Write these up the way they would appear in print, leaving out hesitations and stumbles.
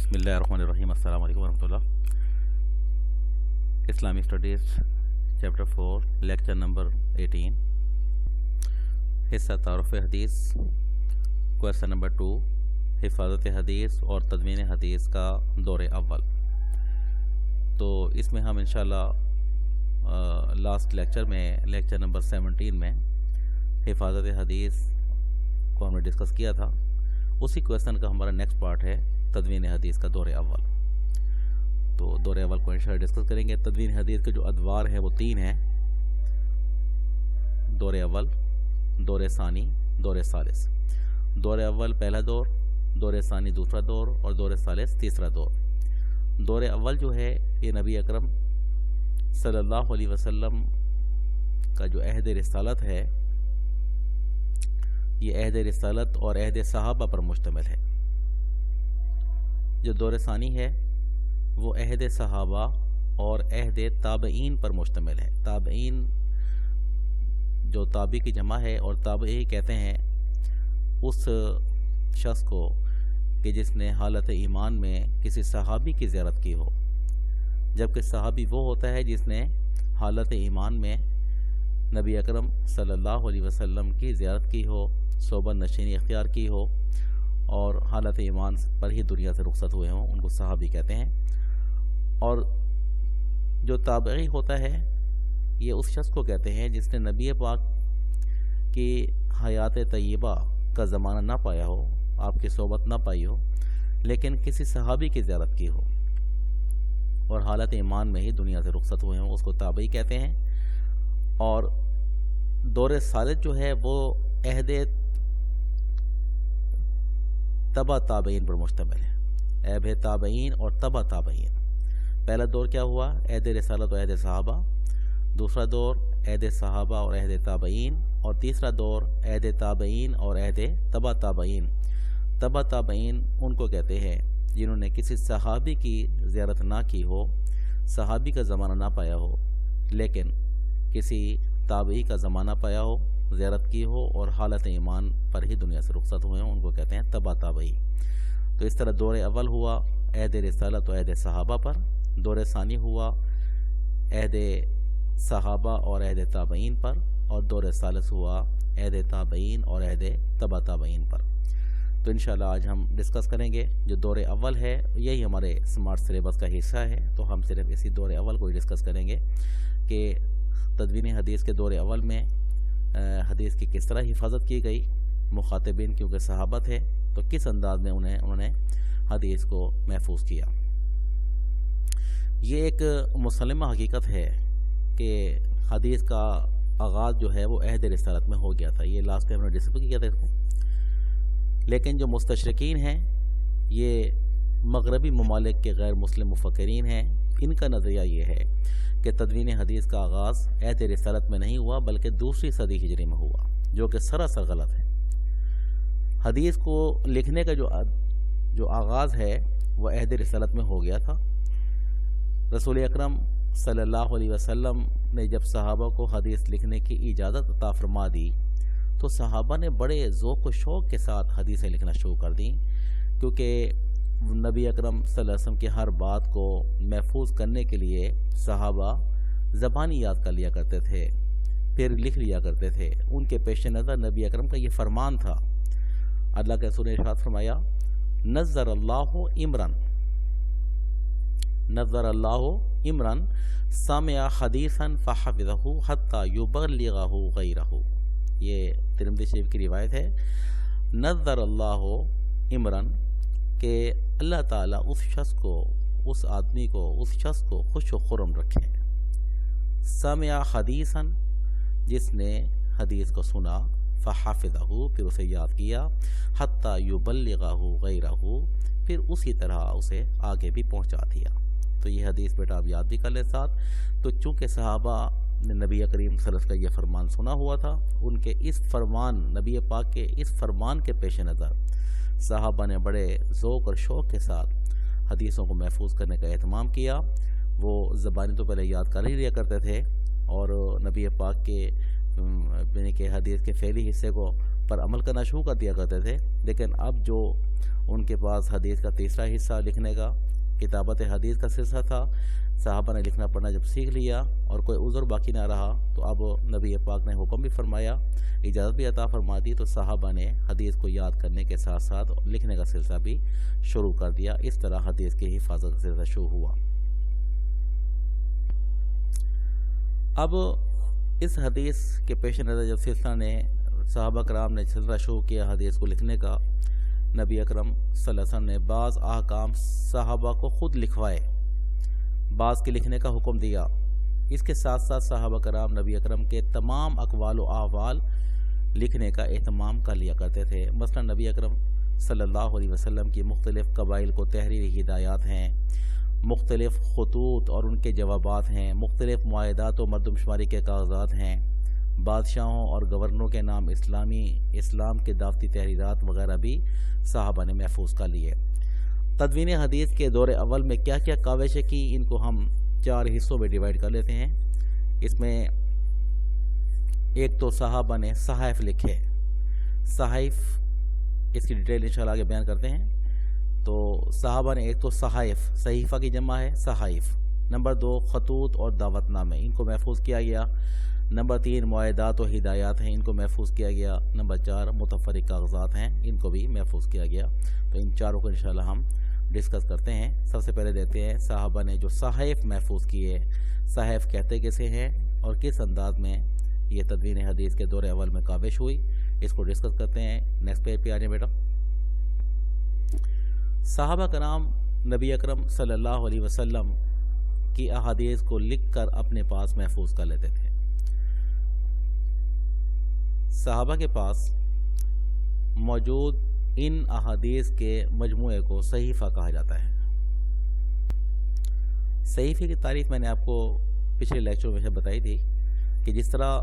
بسم اللہ الرحمن الرحیم. السلام علیکم ورحمۃ اللہ. اسلامی اسٹڈیز چیپٹر 4 لیکچر نمبر 18 حصہ تعارف حدیث کویسچن نمبر 2 حفاظت حدیث اور تدوین حدیث کا دور اول. تو اس میں ہم انشاءاللہ لاسٹ لیکچر میں لیکچر نمبر 17 میں حفاظت حدیث کو ہم نے ڈسکس کیا تھا. اسی کویسچن کا ہمارا نیکسٹ پارٹ ہے تدوین حدیث کا دور اول. تو دور اول کو انشاءاللہ ڈسکس کریں گے. تدوین حدیث کے جو ادوار ہیں وہ 3 ہیں: دور اول، دور ثانی، دور ثالث. دور اول پہلا دور، دور ثانی دوسرا دور اور دور ثالث تیسرا دور. دور اول جو ہے یہ نبی اکرم صلی اللہ علیہ وسلم کا جو عہد رسالت ہے، یہ عہد رسالت اور عہد صحابہ پر مشتمل ہے. جو دور ثانی ہے وہ عہد صحابہ اور عہد تابعین پر مشتمل ہے. تابعین جو تابع کی جمع ہے، اور تابعی کہتے ہیں اس شخص کو کہ جس نے حالت ایمان میں کسی صحابی کی زیارت کی ہو، جبکہ صحابی وہ ہوتا ہے جس نے حالت ایمان میں نبی اکرم صلی اللہ علیہ وسلم کی زیارت کی ہو، صحبت نشینی اختیار کی ہو اور حالت ایمان پر ہی دنیا سے رخصت ہوئے ہوں، ان کو صحابی کہتے ہیں. اور جو تابعی ہوتا ہے یہ اس شخص کو کہتے ہیں جس نے نبی پاک کی حیات طیبہ کا زمانہ نہ پایا ہو، آپ کی صحبت نہ پائی ہو، لیکن کسی صحابی کی زیارت کی ہو اور حالت ایمان میں ہی دنیا سے رخصت ہوئے ہوں، اس کو تابعی کہتے ہیں. اور دور ثالث جو ہے وہ عہد تبع تابعین پر مشتمل ہے. عہد تابعین اور تبع تابعین. پہلا دور کیا ہوا؟ عہد رسالت و عہد صحابہ. دوسرا دور عہد صحابہ اور عہد تابعین. اور تیسرا دور عہد تابعین اور عہد تبع تابعین. تبع تابعین ان کو کہتے ہیں جنہوں نے کسی صحابی کی زیارت نہ کی ہو، صحابی کا زمانہ نہ پایا ہو، لیکن کسی تابعی کا زمانہ پایا ہو، زیارت کی ہو اور حالت ایمان پر ہی دنیا سے رخصت ہوئے ہوں، ان کو کہتے ہیں تبع تابعی. تو اس طرح دور اول ہوا عہد رسالت و عہد صحابہ پر، دور ثانی ہوا عہد صحابہ اور عہد تابعین پر، اور دور ثالث ہوا عہد تابعین اور عہد تبع تابعین پر. تو انشاءاللہ آج ہم ڈسکس کریں گے جو دور اول ہے، یہی ہمارے سمارٹ سلیبس کا حصہ ہے. تو ہم صرف اسی دور اول کو ہی ڈسکس کریں گے کہ تدوین حدیث کے دور اول میں حدیث کی کس طرح حفاظت کی گئی. مخاطبین کیونکہ صحابہ تھے تو کس انداز میں انہوں نے حدیث کو محفوظ کیا. یہ ایک مسلمہ حقیقت ہے کہ حدیث کا آغاز جو ہے وہ عہد رسالت میں ہو گیا تھا. یہ لاسٹ ٹائم ہم نے ڈسکس کیا تھا اس کو. لیکن جو مستشرقین ہیں، یہ مغربی ممالک کے غیر مسلم مفکرین ہیں، ان کا نظریہ یہ ہے کہ تدوین حدیث کا آغاز عہد رسالت میں نہیں ہوا بلکہ دوسری صدی ہجری میں ہوا، جو کہ سراسر غلط ہے. حدیث کو لکھنے کا جو آغاز ہے وہ عہد رسالت میں ہو گیا تھا. رسول اکرم صلی اللہ علیہ وسلم نے جب صحابہ کو حدیث لکھنے کی اجازت عطا فرما دی تو صحابہ نے بڑے ذوق و شوق کے ساتھ حدیثیں لکھنا شروع کر دیں، کیونکہ نبی اکرم صلی اللہ علیہ وسلم کی ہر بات کو محفوظ کرنے کے لیے صحابہ زبانی یاد کر لیا کرتے تھے، پھر لکھ لیا کرتے تھے. ان کے پیش نظر نبی اکرم کا یہ فرمان تھا. اللہ کے رسول نے ارشاد فرمایا: نظر اللہ عمران سمع حدیثا فحفظہ حتی یبلغہ غیرہ. یہ ترمذی شریف کی روایت ہے. نظر اللہ عمران کہ اللہ تعالیٰ اس شخص کو، اس آدمی کو، اس شخص کو خوش و خرم رکھے. سمع حدیثا جس نے حدیث کو سنا، فحفظہ پھر اسے یاد کیا، حتی یبلغہ غیرہ پھر اسی طرح اسے آگے بھی پہنچا دیا. تو یہ حدیث بیٹا آپ یاد بھی کر لیں ساتھ. تو چونکہ صحابہ نے نبی کریم صلی اللہ علیہ وسلم کا یہ فرمان سنا ہوا تھا، ان کے اس فرمان، نبی پاک کے اس فرمان کے پیش نظر صحابہ نے بڑے ذوق اور شوق کے ساتھ حدیثوں کو محفوظ کرنے کا اہتمام کیا. وہ زبانی تو پہلے یاد کر ہی لیا کرتے تھے اور نبی پاک کے یعنی کہ حدیث کے فعلی حصے کو پر عمل کرنا شروع کر دیا کرتے تھے، لیکن اب جو ان کے پاس حدیث کا تیسرا حصہ لکھنے کا کتابت حدیث کا سلسلہ تھا۔ صحابہ نے لکھنا پڑھنا جب سیکھ لیا اور کوئی عذر باقی نہ رہا تو اب نبی پاک نے حکم بھی فرمایا، اجازت بھی عطا فرما دی، تو صحابہ نے حدیث کو یاد کرنے کے ساتھ ساتھ لکھنے کا سلسلہ بھی شروع کر دیا۔ اس طرح حدیث کی حفاظت کا سلسلہ شروع ہوا۔ اب اس حدیث کے پیش نظر جب سلسلہ نے صحابہ کرام نے سلسلہ شروع کیا حدیث کو لکھنے کا، نبی اکرم صلی اللہ علیہ وسلم نے بعض احکام صحابہ کو خود لکھوائے، بعض کے لکھنے کا حکم دیا۔ اس کے ساتھ ساتھ صحابہ کرام نبی اکرم کے تمام اقوال و احوال لکھنے کا اہتمام کر لیا کرتے تھے۔ مثلا نبی اکرم صلی اللہ علیہ وسلم کی مختلف قبائل کو تحریری ہدایات ہیں، مختلف خطوط اور ان کے جوابات ہیں، مختلف معاہدات و مردم شماری کے کاغذات ہیں، بادشاہوں اور گورنروں کے نام اسلام کے دعوتی تحریرات وغیرہ بھی صحابہ نے محفوظ کر لیے۔ تدوین حدیث کے دور اول میں کیا کیا کاوشیں کی، ان کو ہم 4 حصوں میں ڈیوائیڈ کر لیتے ہیں۔ اس میں ایک تو صحابہ نے صحائف لکھے، صحائف اس کی ڈیٹیل انشاءاللہ آگے بیان کرتے ہیں۔ تو صحابہ نے ایک تو صحائف، صحیفہ کی جمع ہے صحائف، نمبر 2 خطوط اور دعوت نامے، ان کو محفوظ کیا گیا، نمبر 3 معاہدات و ہدایات ہیں، ان کو محفوظ کیا گیا، نمبر 4 متفرق کاغذات ہیں، ان کو بھی محفوظ کیا گیا۔ تو ان چاروں کو انشاءاللہ ہم ڈسکس کرتے ہیں۔ سب سے پہلے دیکھتے ہیں صحابہ نے جو صحائف محفوظ کیے، صحائف کہتے کسے ہیں اور کس انداز میں یہ تدوین حدیث کے دور اول میں کاوش ہوئی، اس کو ڈسکس کرتے ہیں۔ نیکسٹ پیج پہ آ جائیں بیٹا۔ صحابہ کرام نبی اکرم صلی اللہ علیہ وسلم کی احادیث کو لکھ کر اپنے پاس محفوظ کر لیتے تھے۔ صحابہ کے پاس موجود ان احادیث کے مجموعے کو صحیفہ کہا جاتا ہے۔ صحیفے کی تعریف میں نے آپ کو پچھلے لیکچر میں بتائی تھی کہ جس طرح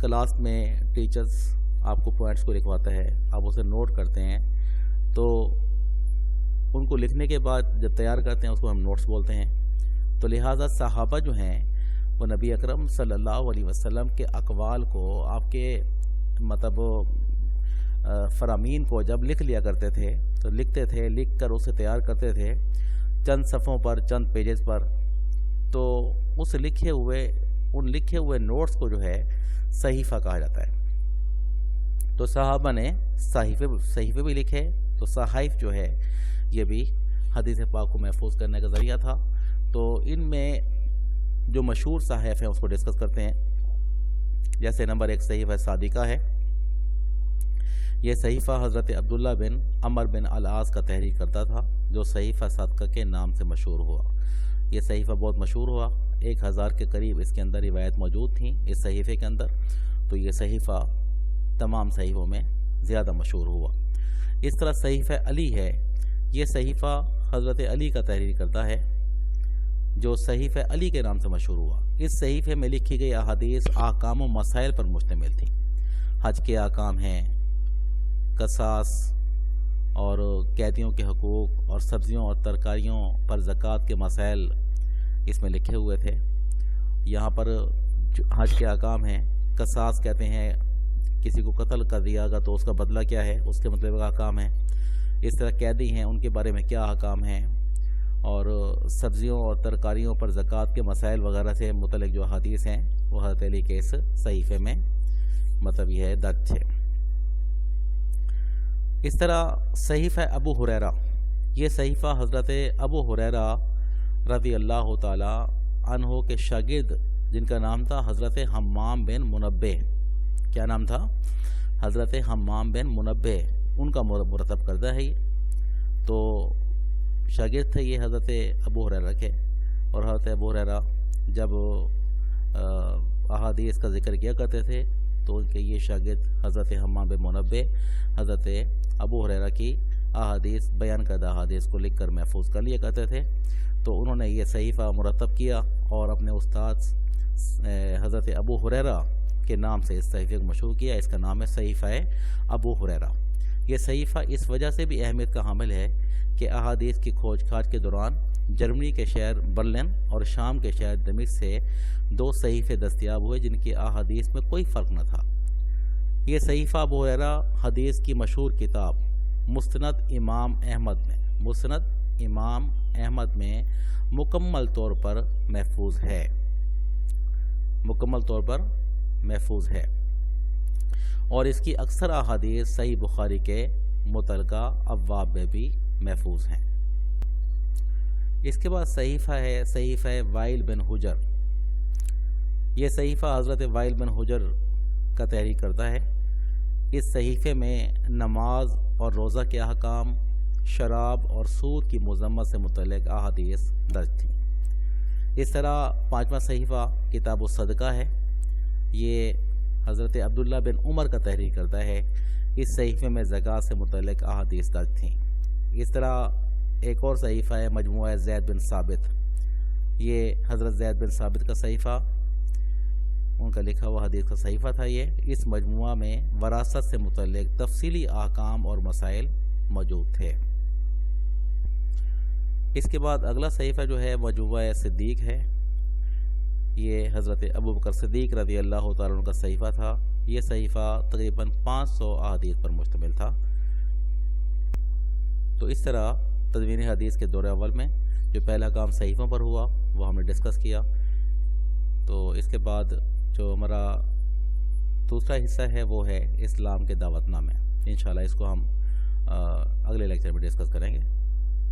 کلاس میں ٹیچرز آپ کو پوائنٹس کو لکھواتا ہے، آپ اسے نوٹ کرتے ہیں، تو ان کو لکھنے کے بعد جب تیار کرتے ہیں اس کو ہم نوٹس بولتے ہیں۔ تو لہٰذا صحابہ جو ہیں وہ نبی اکرم صلی اللہ علیہ وسلم کے اقوال کو آپ کے مطلب فرامین کو جب لکھ لیا کرتے تھے تو لکھتے تھے، لکھ کر اسے تیار کرتے تھے چند صفحوں پر، چند پیجز پر۔ تو اس لکھے ہوئے نوٹس کو جو ہے صحیفہ کہا جاتا ہے۔ تو صحابہ نے صحیفے بھی لکھے، تو صحائف جو ہے یہ بھی حدیث پاک کو محفوظ کرنے کا ذریعہ تھا۔ تو ان میں جو مشہور صحائف ہیں اس کو ڈسکس کرتے ہیں۔ جیسے نمبر 1 صحیفہ صادقہ ہے۔ یہ صحیفہ حضرت عبداللہ بن عمر بن العاص کا تحریر کرتا تھا، جو صحیفہ صادقہ کے نام سے مشہور ہوا۔ یہ صحیفہ بہت مشہور ہوا، 1000 کے قریب اس کے اندر روایت موجود تھیں اس صحیفے کے اندر۔ تو یہ صحیفہ تمام صحیفوں میں زیادہ مشہور ہوا۔ اس طرح صحیفہ علی ہے، یہ صحیفہ حضرت علی کا تحریر کرتا ہے، جو صحیفہ علی کے نام سے مشہور ہوا۔ اس صحیفے میں لکھی گئی احادیث احکام و مسائل پر مشتمل تھی۔ حج کے احکام ہیں، قصاص اور قیدیوں کے حقوق اور سبزیوں اور ترکاریوں پر زکوٰۃ کے مسائل اس میں لکھے ہوئے تھے۔ یہاں پر حج کے احکام ہیں، قصاص کہتے ہیں کسی کو قتل کر دیا گا تو اس کا بدلہ کیا ہے، اس کے مطلب کا احکام ہے۔ اس طرح قیدی ہیں، ان کے بارے میں کیا احکام ہیں، اور سبزیوں اور ترکاریوں پر زکوٰۃ کے مسائل وغیرہ سے متعلق جو حدیث ہیں وہ حضرت علی کے اس صحیفے میں مطلب یہ ہے درج ہے۔ اس طرح صحیفہ ابو ہریرہ، یہ صحیفہ حضرت ابو ہریرہ رضی اللہ تعالی عنہ کے شاگرد جن کا نام تھا حضرت حمام بن منبہ، کیا نام تھا؟ حضرت حمام بن منبہ، ان کا مرتب کردہ ہے۔ تو شاگرد تھے یہ حضرت ابو ہریرہ کے، اور حضرت ابو ہریرہ جب احادیث کا ذکر کیا کرتے تھے تو ان کے یہ شاگرد حضرت حمام بن منبہ حضرت ابو ہریرہ کی احادیث بیان کردہ احادیث کو لکھ کر محفوظ کر لیا کرتے تھے۔ تو انہوں نے یہ صحیفہ مرتب کیا اور اپنے استاد حضرت ابو ہریرہ کے نام سے اس صحیفے کو مشہور کیا۔ اس کا نام ہے صحیفہ ابو ہریرہ۔ یہ صحیفہ اس وجہ سے بھی اہمیت کا حامل ہے کہ احادیث کی کھوج کھاج کے دوران جرمنی کے شہر برلن اور شام کے شہر دمشق سے 2 صحیفے دستیاب ہوئے جن کی احادیث میں کوئی فرق نہ تھا۔ یہ صحیفہ ابو ہریرہ حدیث کی مشہور کتاب مسند امام احمد میں مکمل طور پر محفوظ ہے اور اس کی اکثر احادیث صحیح بخاری کے متعلقہ ابواب میں بھی محفوظ ہیں۔ اس کے بعد صحیفہ وائل بن حجر۔ یہ صحیفہ حضرت وائل بن حجر کا تحریر کرتا ہے۔ اس صحیفے میں نماز اور روزہ کے احکام، شراب اور سود کی مذمت سے متعلق احادیث درج تھیں۔ اس طرح 5واں صحیفہ کتاب الصدقہ ہے۔ یہ حضرت عبداللہ بن عمر کا تحریر کرتا ہے۔ اس صحیفے میں زکوٰۃ سے متعلق احادیث درج تھیں۔ اس طرح ایک اور صحیفہ ہے مجموعہ زید بن ثابت۔ یہ حضرت زید بن ثابت کا صحیفہ، ان کا لکھا ہوا حدیث کا صحیفہ تھا یہ۔ اس مجموعہ میں وراثت سے متعلق تفصیلی احکام اور مسائل موجود تھے۔ اس کے بعد اگلا صحیفہ جو ہے مجموعہ صدیق ہے۔ یہ حضرت ابوبکر صدیق رضی اللہ تعالیٰ عنہ کا صحیفہ تھا۔ یہ صحیفہ تقریباً 500 احادیث پر مشتمل تھا۔ تو اس طرح تدوین حدیث کے دور اول میں جو پہلا کام صحیفوں پر ہوا وہ ہم نے ڈسکس کیا۔ تو اس کے بعد جو ہمارا دوسرا حصہ ہے وہ ہے اسلام کے دعوت نامے۔ انشاءاللہ اس کو ہم اگلے لیکچر میں ڈسکس کریں گے۔